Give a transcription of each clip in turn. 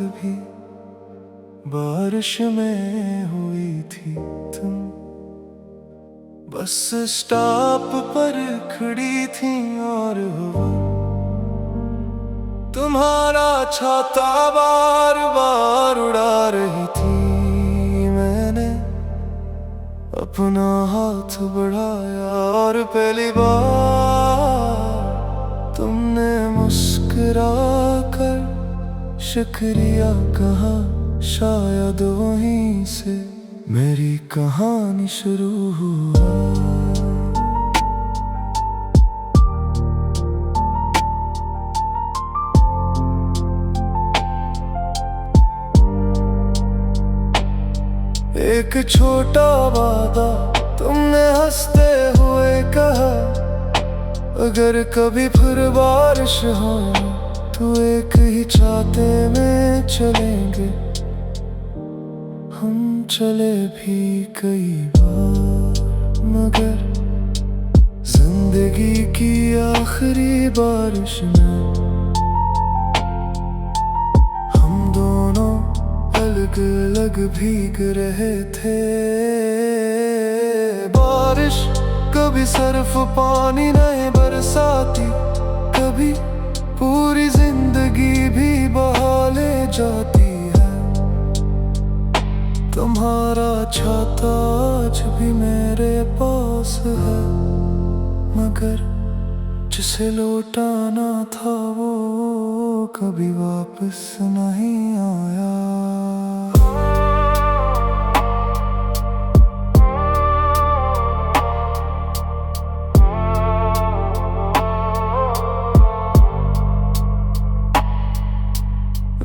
भी बारिश में हुई थी तुम। बस स्टॉप पर खड़ी थी और हवा तुम्हारा छाता बार बार उड़ा रही थी। मैंने अपना हाथ बढ़ाया और पहली बार तुमने मुस्कुरा कर शुक्रिया कहा। शायद वहीं से मेरी कहानी शुरू हुआ। एक छोटा वादा तुमने हंसते हुए कहा, अगर कभी फिर बारिश हो तो एक ही छाते में चलेंगे। हम चले भी कई बार, मगर जिंदगी की आखिरी बारिश में हम दोनों अलग अलग भीग रहे थे। बारिश कभी सिर्फ पानी नहीं बरसाती, कभी पूरी जिंदगी भी बहा ले जाती है। तुम्हारा छाता आज भी मेरे पास है, मगर जिसे लौटाना था वो कभी वापस नहीं आया।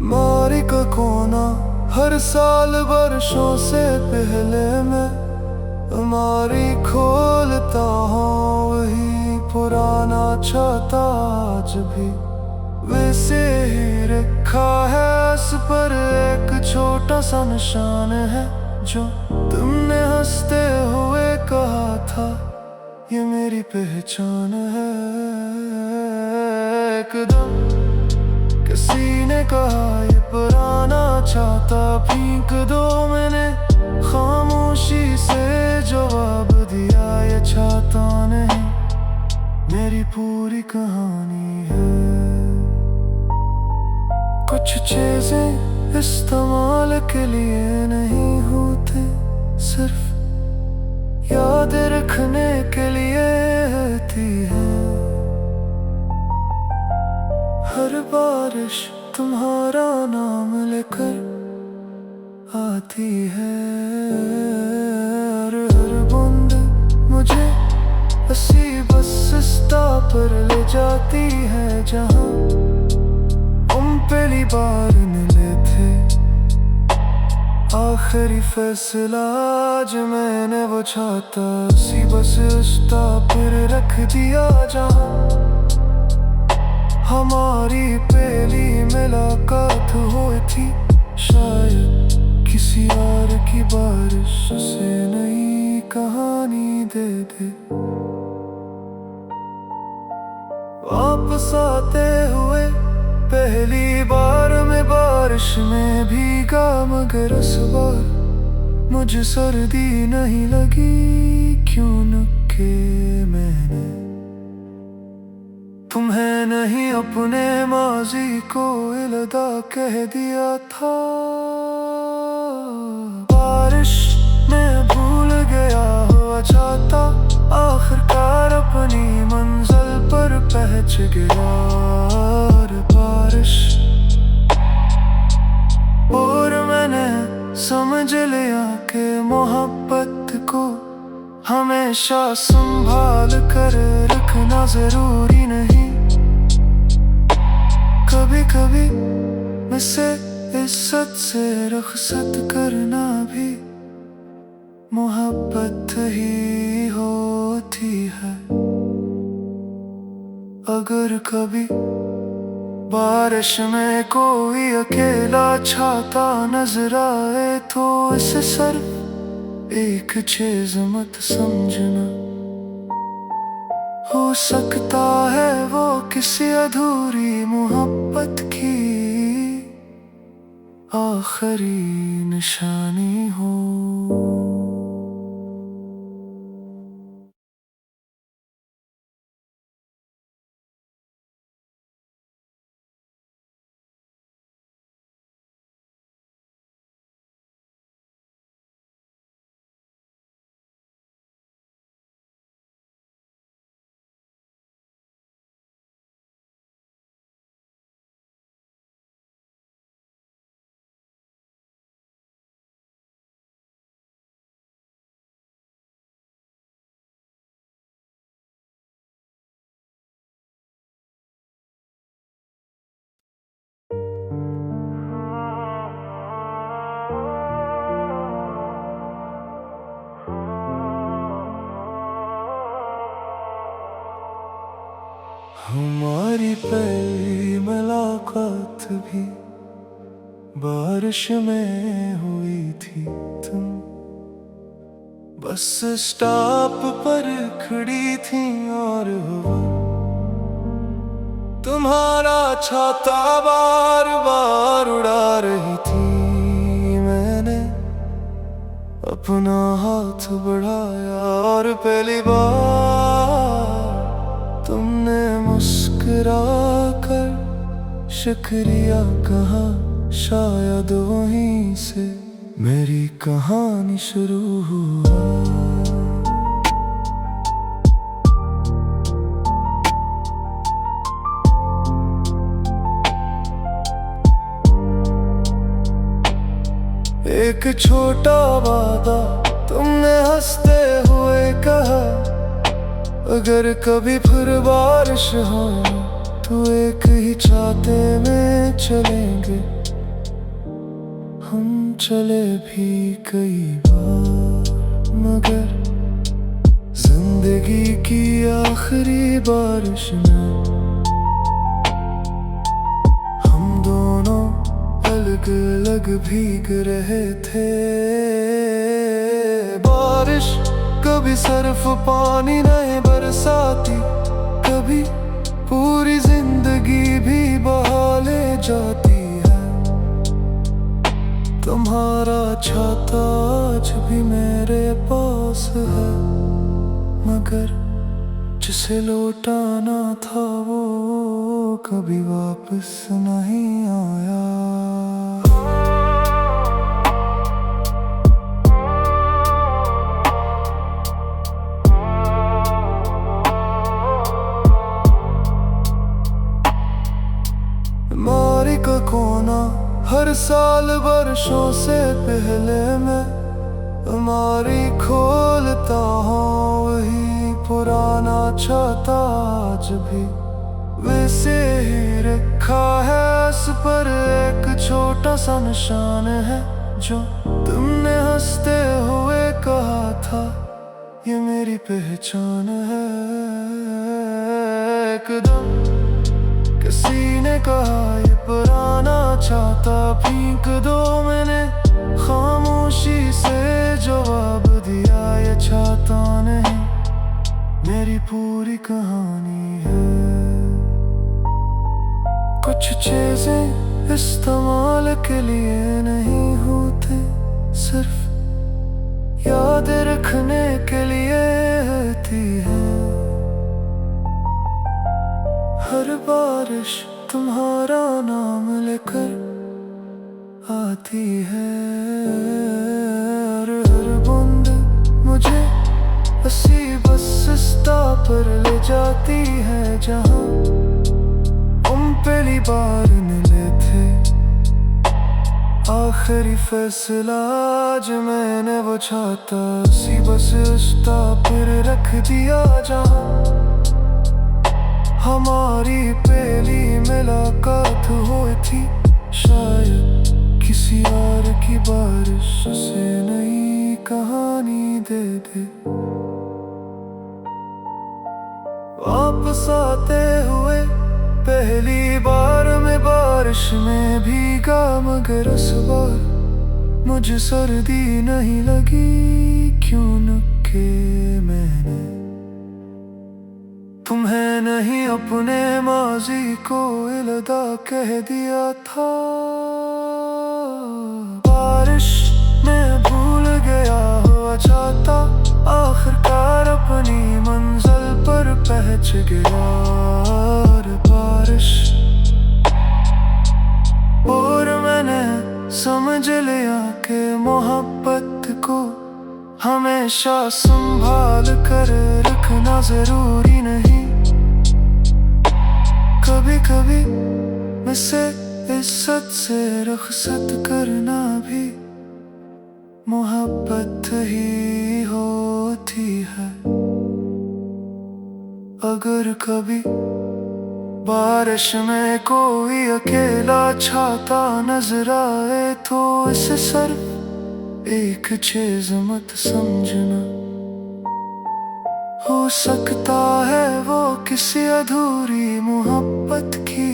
मारी का कोना हर साल वर्षों से पहले मैं हमारी खोलता हूँ, वही पुराना छाता आज भी वैसे ही रखा है। उस पर एक छोटा सा निशान है जो तुमने हंसते हुए कहा था ये मेरी पहचान है। एकदम किसी ने कहा ये पुराना छाता फेंक दो, मैंने खामोशी से जवाब दिया ये छाता नहीं मेरी पूरी कहानी है। कुछ चीजें इस्तेमाल के लिए नहीं होते, सिर्फ याद रखने के लिए होती है। हर बारिश तुम्हारा नाम लेकर आती है, और हर बूंद मुझे उसी बस स्टॉप पर ले जाती है जहाँ तुम पहली बार मिले थे। आखिरी फैसला आज मैंने वो छाता उसी बस स्टॉप पर रख दिया जहाँ हमारी पहली मुलाकात हुई थी। शायद किसी और की बारिश से नई कहानी दे दे। वापस आते हुए पहली बार मैं बारिश में भीगा, मगर इस बार मुझे सर्दी नहीं लगी। क्यों न के मैंने तुम्हें नहीं अपने माजी को अलविदा कह दिया था। बारिश में भूल गया हुआ छाता आखिरकार अपनी मंजिल पर पहुंच गया। और बारिश और मैंने समझ लिया कि मोहब्बत को हमेशा संभाल कर रखना जरूरी नहीं। कभी कभी मुझसे इज्जत से रुखसत करना भी मोहब्बत ही होती है। अगर कभी बारिश में कोई अकेला छाता नजर आए तो इसे सिर्फ एक चीज मत समझना, हो सकता है वो किसी अधूरी मोहब्बत की आखिरी निशानी हो। हमारी पहली मुलाकात भी बारिश में हुई थी। तुम बस स्टॉप पर खड़ी थी और हवा तुम्हारा छाता बार बार उड़ा रही थी। मैंने अपना हाथ बढ़ाया और पहली बार तुमने मुस्कुरा कर शुक्रिया कहा। शायद वहीं से मेरी कहानी शुरू हुआ। एक छोटा वादा तुमने हंसते हुए कहा, अगर कभी फिर बारिश हो तो एक ही छाते में चलेंगे। हम चले भी कई बार, मगर जिंदगी की आखिरी बारिश में हम दोनों अलग अलग भीग रहे थे। बारिश कभी सिर्फ पानी नहीं बरसाती, कभी पूरी जिंदगी भी बहा ले जाती है। तुम्हारा छाता आज भी मेरे पास है, मगर जिसे लौटाना था वो कभी वापस नहीं आया। मारी का कोना हर साल वर्षों से पहले मैं हमारी खोलता हूँ, वही पुराना छाता आज भी वैसे ही रखा है। उस पर एक छोटा सा निशान है जो तुमने हंसते हुए कहा था, ये मेरी पहचान है। एकदम किसी ने कहा ये पुराना छाता फेंक दो, मैंने खामोशी से जवाब दिया, ये छाता नहीं मेरी पूरी कहानी है। कुछ चीजें इस्तेमाल के लिए नहीं होते, सिर्फ याद रखने के लिए होती है। हर बारिश तुम्हारा नाम लेकर आती है, और हर बूंद मुझे हंसी बस स्टॉप पर ले जाती है जहाँ हम पहली बार मिले थे। आखिरी फैसला आज मैंने वो छाता उसी बस स्टॉप पर रख दिया जहाँ हमारी पहली मुलाकात हुई थी। शायद किसी और की बारिश से नई कहानी दे दे। वापस आते हुए पहली बार मैं बारिश में भीगा, मगर इस बार मुझे सर्दी नहीं लगी, क्योंकि मैंने तुम्हें नहीं अपने माजी को अलविदा कह दिया था। बारिश में भूल गया हुआ चाहता, आखिरकार अपनी मंजिल पर पहुंच गया। और बारिश और मैंने समझ लिया कि मोहब्बत को हमेशा संभाल कर रखना जरूरी नहीं। कभी कभी मुझसे इज्जत से रुखसत करना भी मोहब्बत ही होती है। अगर कभी बारिश में कोई अकेला छाता नजर आए तो इसे सिर्फ एक चीज मत समझना, हो सकता है वो किसी अधूरी मोहब्बत की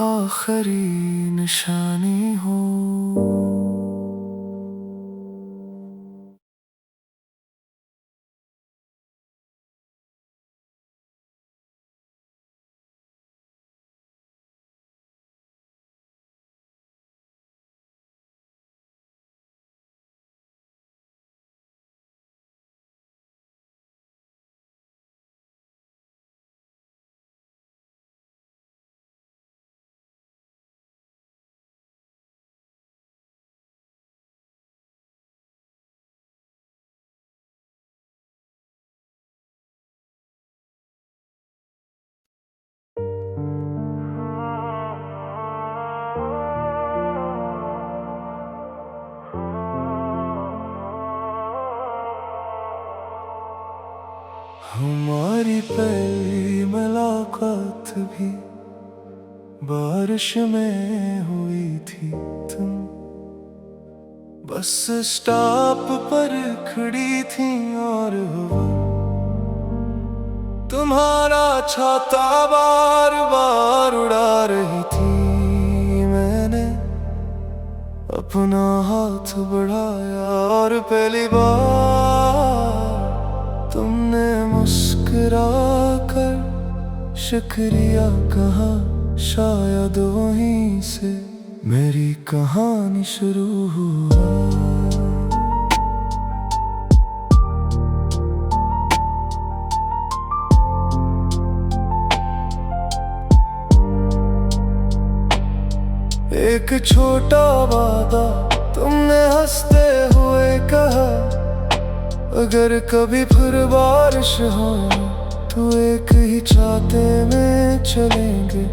आखिरी निशानी हो। हमारी पहली मुलाकात भी बारिश में हुई थी। तुम बस स्टॉप पर खड़ी थी और हवा तुम्हारा छाता बार बार उड़ा रही थी। मैंने अपना हाथ बढ़ाया और पहली बार तुमने मुस्कुरा कर शुक्रिया कहा। शायद वहीं से मेरी कहानी शुरू हुआ। एक छोटा वादा तुमने हंसते हुए कहा, अगर कभी फिर बारिश हो तो एक ही छाते में चलेंगे।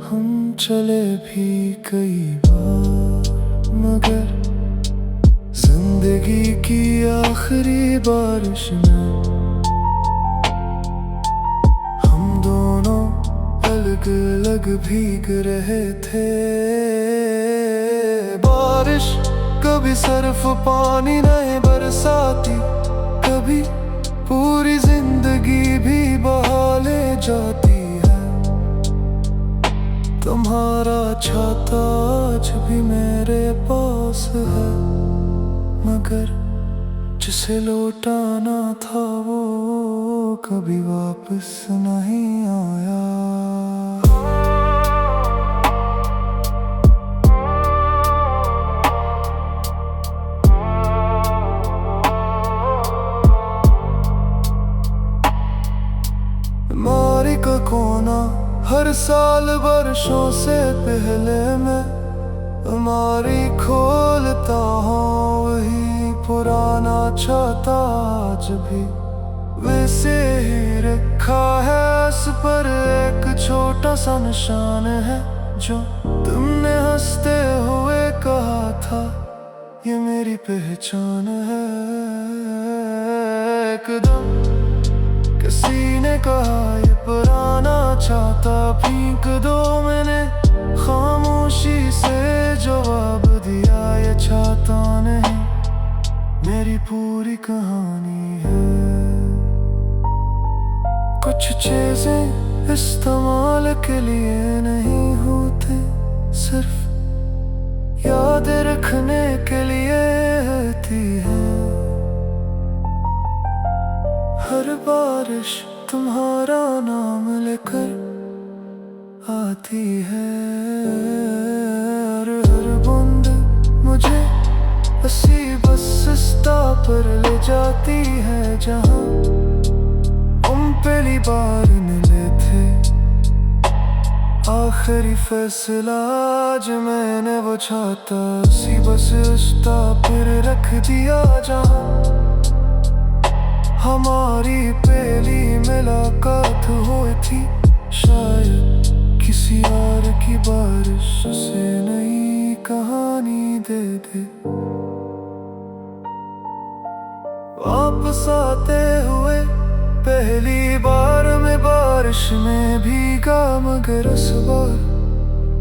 हम चले भी कई बार मगर जिंदगी की आखिरी बारिश में हम दोनों अलग अलग भीग रहे थे। बारिश कभी सिर्फ पानी नहीं बरसाती, कभी पूरी जिंदगी भी बहा ले जाती है। तुम्हारा छाता आज भी मेरे पास है, मगर जिसे लौटाना था वो कभी वापस नहीं आया। मारी का कोना हर साल वर्षों से पहले मैं हमारी खोलता हूँ, वही पुराना छाता आज भी वैसे ही रखा है। उस पर एक छोटा सा निशान है जो तुमने हंसते हुए कहा था ये मेरी पहचान है। एकदम किसी ने कहा ये पुराना छाता फेंक दो, मैंने खामोशी से जवाब दिया ये छाता नहीं मेरी पूरी कहानी है। कुछ चीजें इस्तेमाल के लिए नहीं होते, सिर्फ याद रखने के लिए होती है। हर बारिश तुम्हारा नाम लेकर आती है और हंसी बस रास्ता पर ले जाती है जहाँ हम पहली बार मिले थे। आखिरी फैसला आज मैंने वो चाहता, उसी बस रास्ता पर रख दिया जहाँ हमारी पहली मुलाकात हुई थी। शायद किसी और की बारिश से नई कहानी दे दे। वापस आते हुए पहली बार में बारिश में भीगा, मगर इस बार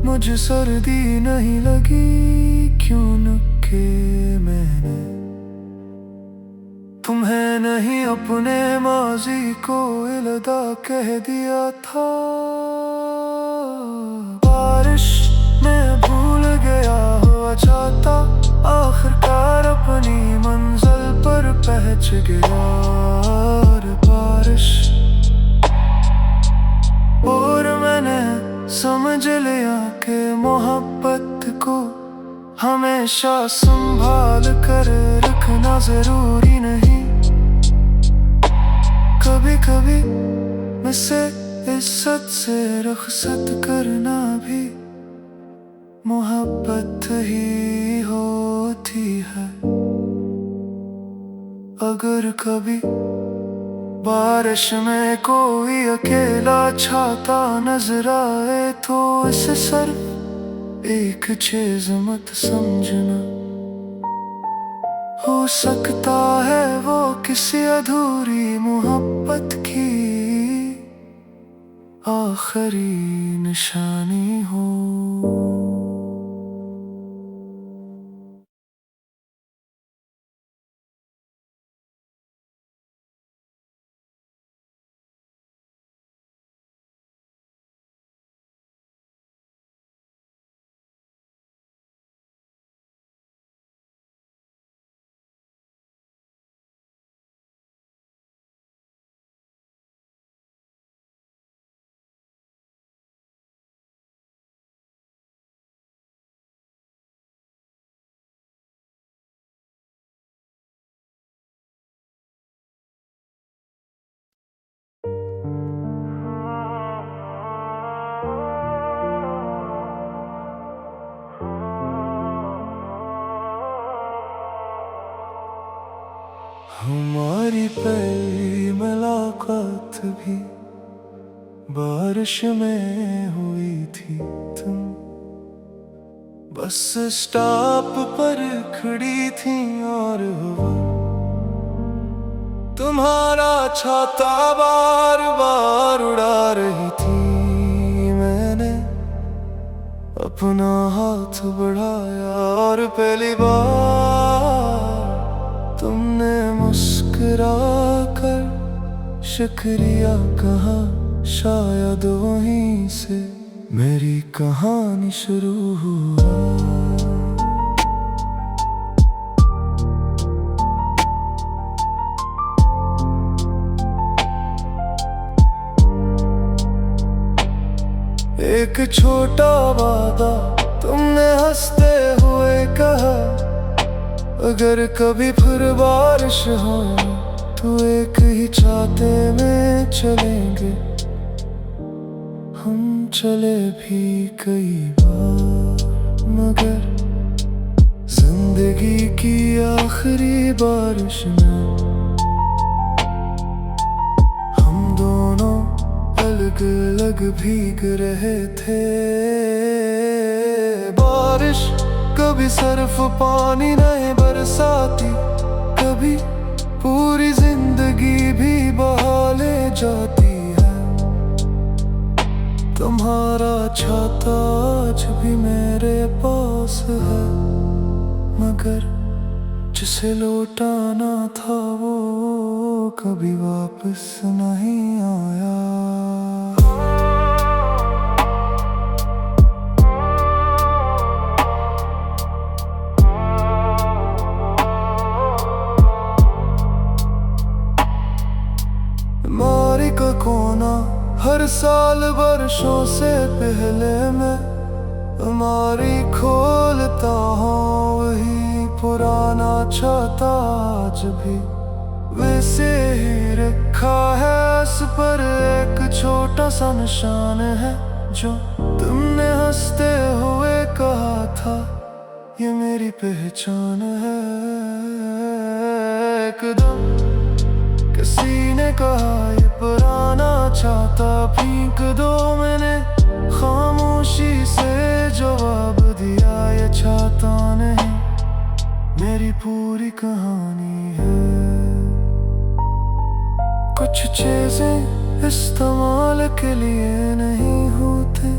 मुझे सर्दी नहीं लगी। क्यों न के मैंने तुम्हें नहीं अपने माजी को अलविदा कह दिया था। बारिश में भूल गया हुआ चाहता, आखिरकार अपनी मंजिल पर पहुंच गया। और बारिश और मैंने समझ लिया कि मोहब्बत को हमेशा संभाल कर रखना जरूरी नहीं। कभी कभी मुझसे इज्जत से रुखसत करना भी मोहब्बत ही होती है। अगर कभी बारिश में कोई अकेला छाता नजर आए तो इसे सिर्फ एक चीज मत समझना, हो सकता है वो किसी अधूरी मोहब्बत की आखिरी निशानी हो। हमारी पहली मुलाकात भी बारिश में हुई थी। तुम बस स्टॉप पर खड़ी थी और हवा तुम्हारा छाता बार बार उड़ा रही थी। मैंने अपना हाथ बढ़ाया और पहली बार तुमने मुस्कुरा कर शुक्रिया कहा। शायद वहीं से मेरी कहानी शुरू हुआ। एक छोटा वादा तुमने हंसते हुए कहा, अगर कभी फिर बारिश हो तो एक ही छाते में चलेंगे। हम चले भी कई बार, मगर जिंदगी की आखिरी बारिश में हम दोनों अलग अलग भीग रहे थे। बारिश कभी सिर्फ पानी नहीं बरसाती, कभी पूरी जिंदगी भी बहा ले जाती है। तुम्हारा छाता आज भी मेरे पास है, मगर जिसे लौटाना था वो कभी वापस नहीं आया। का कोना हर साल वर्षों से पहले मैं हमारी खोलता हूँ वही पुराना छाता आज भी वैसे ही रखा है। इस पर एक छोटा सा निशान है जो तुमने हंसते हुए कहा था ये मेरी पहचान है। एकदम किसी ने कहा ये पुराना छाता फेंक दो, मैंने खामोशी से जवाब दिया ये छाता नहीं मेरी पूरी कहानी है। कुछ चीजें इस्तेमाल के लिए नहीं होते,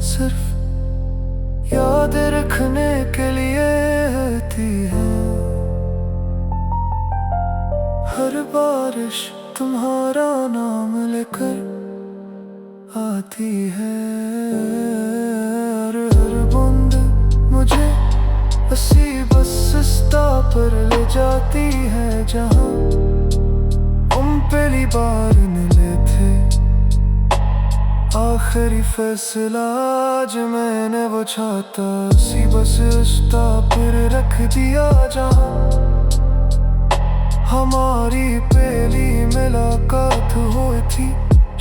सिर्फ याद रखने के लिए होती है। हर बारिश तुम्हारा नाम लेकर आती है, और हर बूंद मुझे हंसी बस स्टॉप पर ले जाती है जहाँ तुम पहली बार मिले थे। आखिरी फैसला आज मैंने वो छाता उसी बस स्टॉप पर रख दिया जहाँ हमारी पहली मुलाकात हुई थी।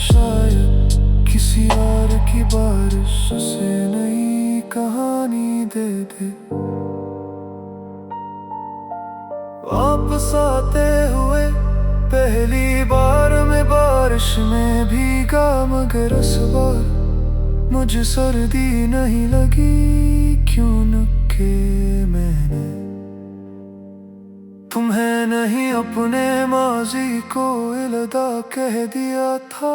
शायद किसी और की बारिश से नई कहानी दे दे। वापस आते हुए पहली बार में बारिश में भीगा, मगर इस बार मुझे सर्दी नहीं लगी। क्यों न के मैंने तुम्हें नहीं अपने माजी को अलविदा कह दिया था।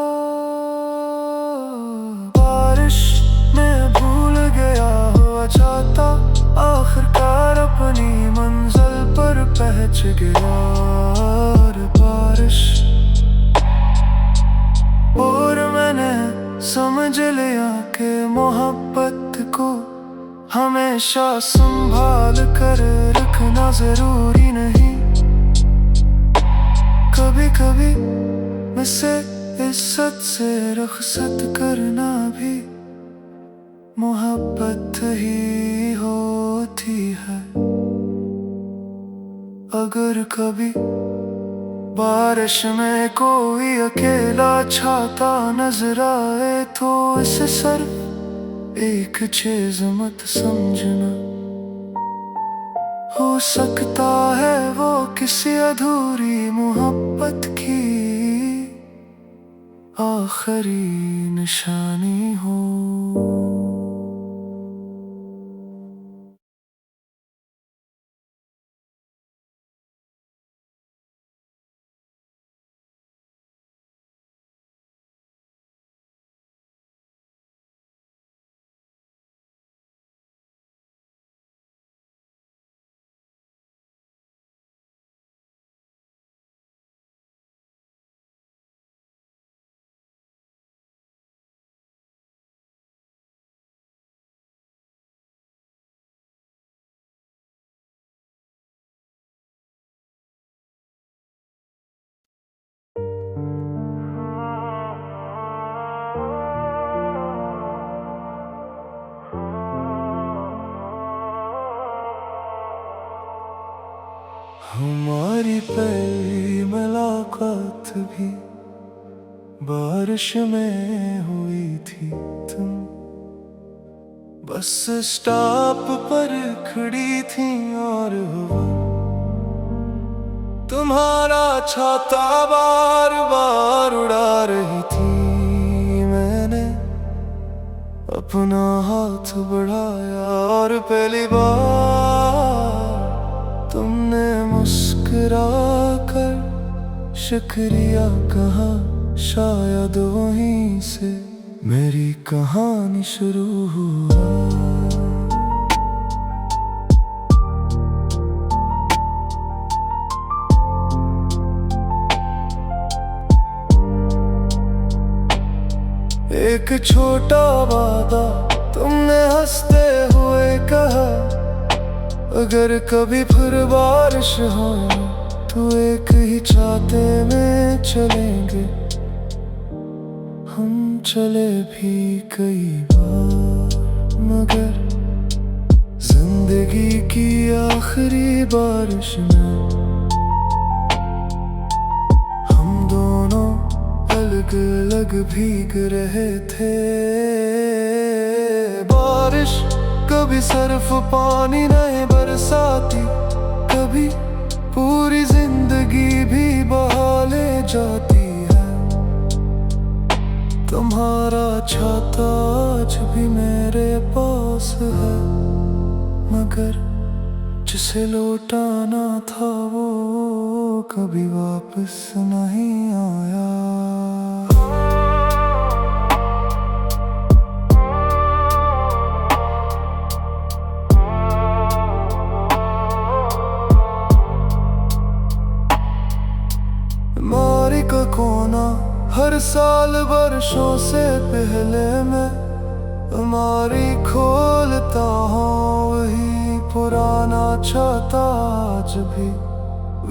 बारिश में भूल गया हुआ छाता आखिरकार अपनी मंजिल पर पहुंच गया। और बारिश और मैंने समझ लिया कि मोहब्बत को हमेशा संभाल कर रखना जरूरी नहीं। कभी कभी मुझसे इज्जत से रुखसत करना भी मोहब्बत ही होती है। अगर कभी बारिश में कोई अकेला छाता नजर आए तो इसे सिर्फ एक चीज मत समझना, हो सकता है वो किसी अधूरी मोहब्बत की आखिरी निशानी हो। हमारी पहली मुलाकात भी बारिश में हुई थी। तुम बस स्टॉप पर खड़ी थी और हुआ तुम्हारा छाता बार बार उड़ा रही थी। मैंने अपना हाथ बढ़ाया और पहली बार तुमने मुस्कुरा कर शुक्रिया कहा। शायद वहीं से मेरी कहानी शुरू हुआ। एक छोटा वादा तुमने हंसते हुए कहा, अगर कभी फिर बारिश हो तो एक ही छाते में चलेंगे। हम चले भी कई बार, मगर जिंदगी की आखिरी बारिश में हम दोनों अलग अलग भीग रहे थे। बारिश कभी सिर्फ पानी नहीं बरसाती, कभी पूरी जिंदगी भी बहा ले जाती है। तुम्हारा छाता आज भी मेरे पास है, मगर जिसे लौटाना था वो कभी वापस नहीं आया। मारी का कोना हर साल वर्षों से पहले मैं हमारी खोलता हूँ, वही पुराना छाता आज भी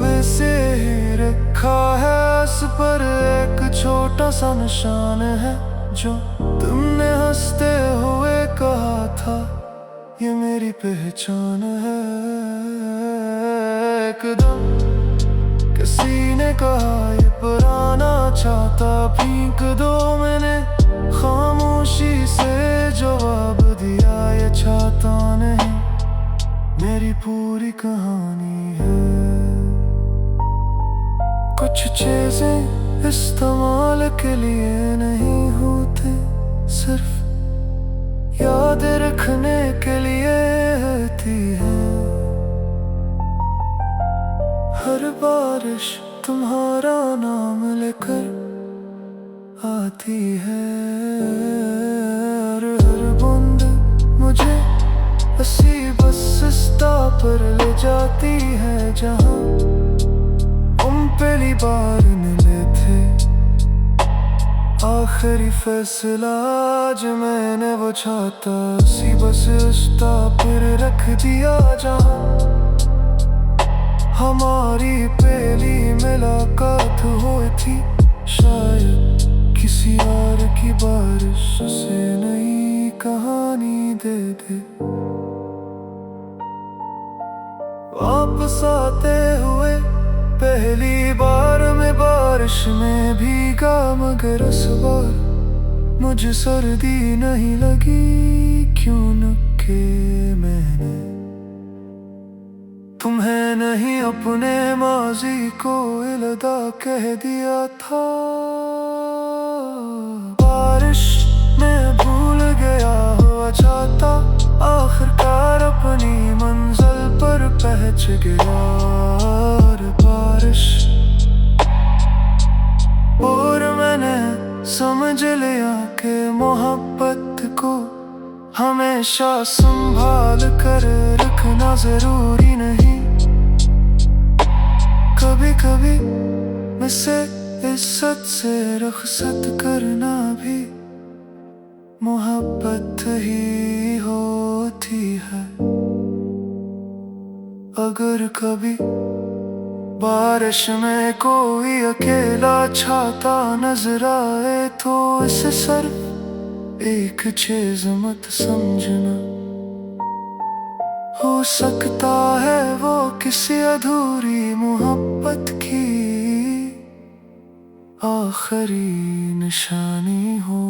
वैसे ही रखा है। उस पर एक छोटा सा निशान है जो तुमने हंसते हुए कहा था ये मेरी पहचान है। एकदम किसी ने कहा ये पुराना छाता फेंक दो, मैंने खामोशी से जवाब दिया ये छाता नहीं मेरी पूरी कहानी है। कुछ चीजें इस्तेमाल के लिए नहीं होते, सिर्फ याद रखने के लिए होती है। हर बारिश तुम्हारा नाम लेकर आती है, और हर बूंद मुझे हंसी बस रास्ता पर ले जाती है जहाँ हम पहली बार मिले थे। आखिरी फैसला आज मैंने वो छाता उसी बस रास्ता पर रख दिया जहाँ हमारी पहली मुलाकात हुई थी। शायद किसी और की बारिश से नई कहानी दे दे। वापस आते हुए पहली बार मैं बारिश में भीगा, मगर इस बार मुझे सर्दी नहीं लगी। क्यों न के मैंने तुम्हें नहीं अपने माजी को अलविदा कह दिया था। बारिश में भूल गया हुआ छाता आखिरकार अपनी मंजिल पर पहुंच गया। और बारिश और मैंने समझ लिया कि मोहब्बत को हमेशा संभाल कर रखना जरूरी नहीं। कभी कभी मुझसे इज्जत से रुखसत करना भी मोहब्बत ही होती है। अगर कभी बारिश में कोई अकेला छाता नजर आए तो इसे सिर्फ एक चीज मत समझना, हो सकता है वो किसी अधूरी मोहब्बत की आखिरी निशानी हो।